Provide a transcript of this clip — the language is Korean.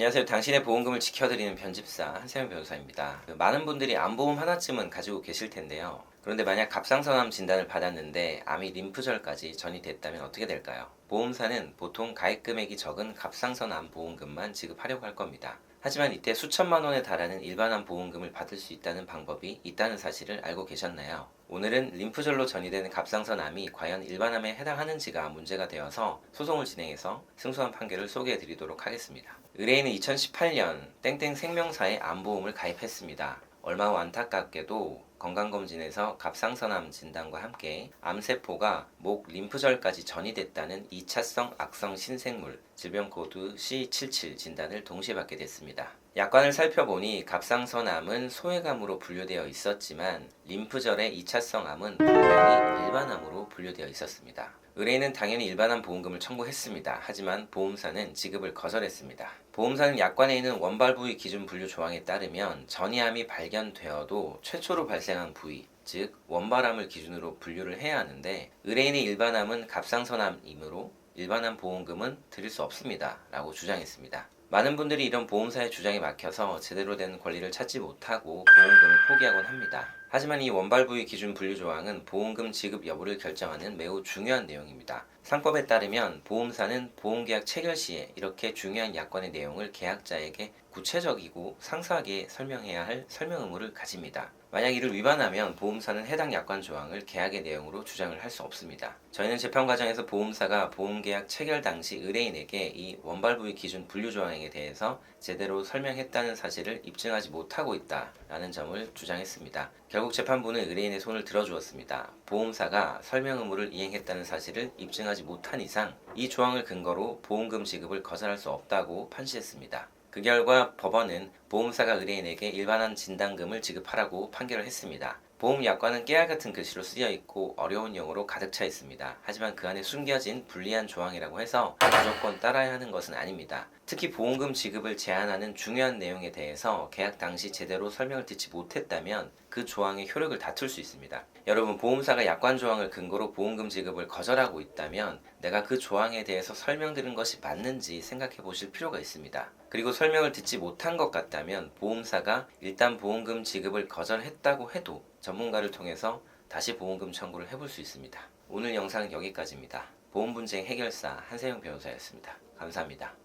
안녕하세요. 당신의 보험금을 지켜드리는 편집사 한세영 변호사입니다. 많은 분들이 암보험 하나쯤은 가지고 계실 텐데요. 그런데 만약 갑상선암 진단을 받았는데 암이 림프절까지 전이됐다면 어떻게 될까요? 보험사는 보통 가입 금액이 적은 갑상선암 보험금만 지급하려고 할 겁니다. 하지만 이때 수천만 원에 달하는 일반암 보험금을 받을 수 있다는 방법이 있다는 사실을 알고 계셨나요? 오늘은 림프절로 전이되는 갑상선암이 과연 일반암에 해당하는지가 문제가 되어서 소송을 진행해서 승소한 판결을 소개해 드리도록 하겠습니다. 의뢰인은 2018년 땡땡 생명사에 암보험을 가입했습니다. 얼마 후 안타깝게도 건강검진에서 갑상선암 진단과 함께 암세포가 목 림프절까지 전이됐다는 2차성 악성 신생물 질병 코드 C77 진단을 동시에 받게 됐습니다. 약관을 살펴보니 갑상선암은 소외감으로 분류되어 있었지만 림프절의 2차성 암은 분명히 일반암으로 분류되어 있었습니다. 의뢰인은 당연히 일반암 보험금을 청구했습니다. 하지만 보험사는 지급을 거절했습니다. 보험사는 약관에 있는 원발 부위 기준 분류 조항에 따르면 전이암이 발견되어도 최초로 발생한 부위, 즉 원발암을 기준으로 분류를 해야 하는데 의뢰인의 일반암은 갑상선암이므로 일반암 보험금은 드릴 수 없습니다. 라고 주장했습니다. 많은 분들이 이런 보험사의 주장에 막혀서 제대로 된 권리를 찾지 못하고 보험금을 포기하곤 합니다. 하지만 이 원발 부위 기준 분류 조항은 보험금 지급 여부를 결정하는 매우 중요한 내용입니다. 상법에 따르면 보험사는 보험계약 체결 시에 이렇게 중요한 약관의 내용을 계약자에게 구체적이고 상세하게 설명해야 할 설명 의무를 가집니다. 만약 이를 위반하면 보험사는 해당 약관 조항을 계약의 내용으로 주장을 할 수 없습니다. 저희는 재판 과정에서 보험사가 보험계약 체결 당시 의뢰인에게 이 원발 부위 기준 분류 조항에 대해서 제대로 설명했다는 사실을 입증하지 못하고 있다라는 점을 주장했습니다. 결국 재판부는 의뢰인의 손을 들어주었습니다. 보험사가 설명 의무를 이행했다는 사실을 입증하지 못한 이상 이 조항을 근거로 보험금 지급을 거절할 수 없다고 판시했습니다. 그 결과 법원은 보험사가 의뢰인에게 일반암 진단금을 지급하라고 판결을 했습니다. 보험 약관은 깨알 같은 글씨로 쓰여 있고 어려운 용어로 가득 차 있습니다. 하지만 그 안에 숨겨진 불리한 조항이라고 해서 무조건 따라야 하는 것은 아닙니다. 특히 보험금 지급을 제한하는 중요한 내용에 대해서 계약 당시 제대로 설명을 듣지 못했다면 그 조항의 효력을 다툴 수 있습니다. 여러분, 보험사가 약관 조항을 근거로 보험금 지급을 거절하고 있다면 내가 그 조항에 대해서 설명드린 것이 맞는지 생각해 보실 필요가 있습니다. 그리고 설명을 듣지 못한 것 같다면 보험사가 일단 보험금 지급을 거절했다고 해도 전문가를 통해서 다시 보험금 청구를 해볼 수 있습니다. 오늘 영상은 여기까지입니다. 보험 분쟁 해결사 한세영 변호사였습니다. 감사합니다.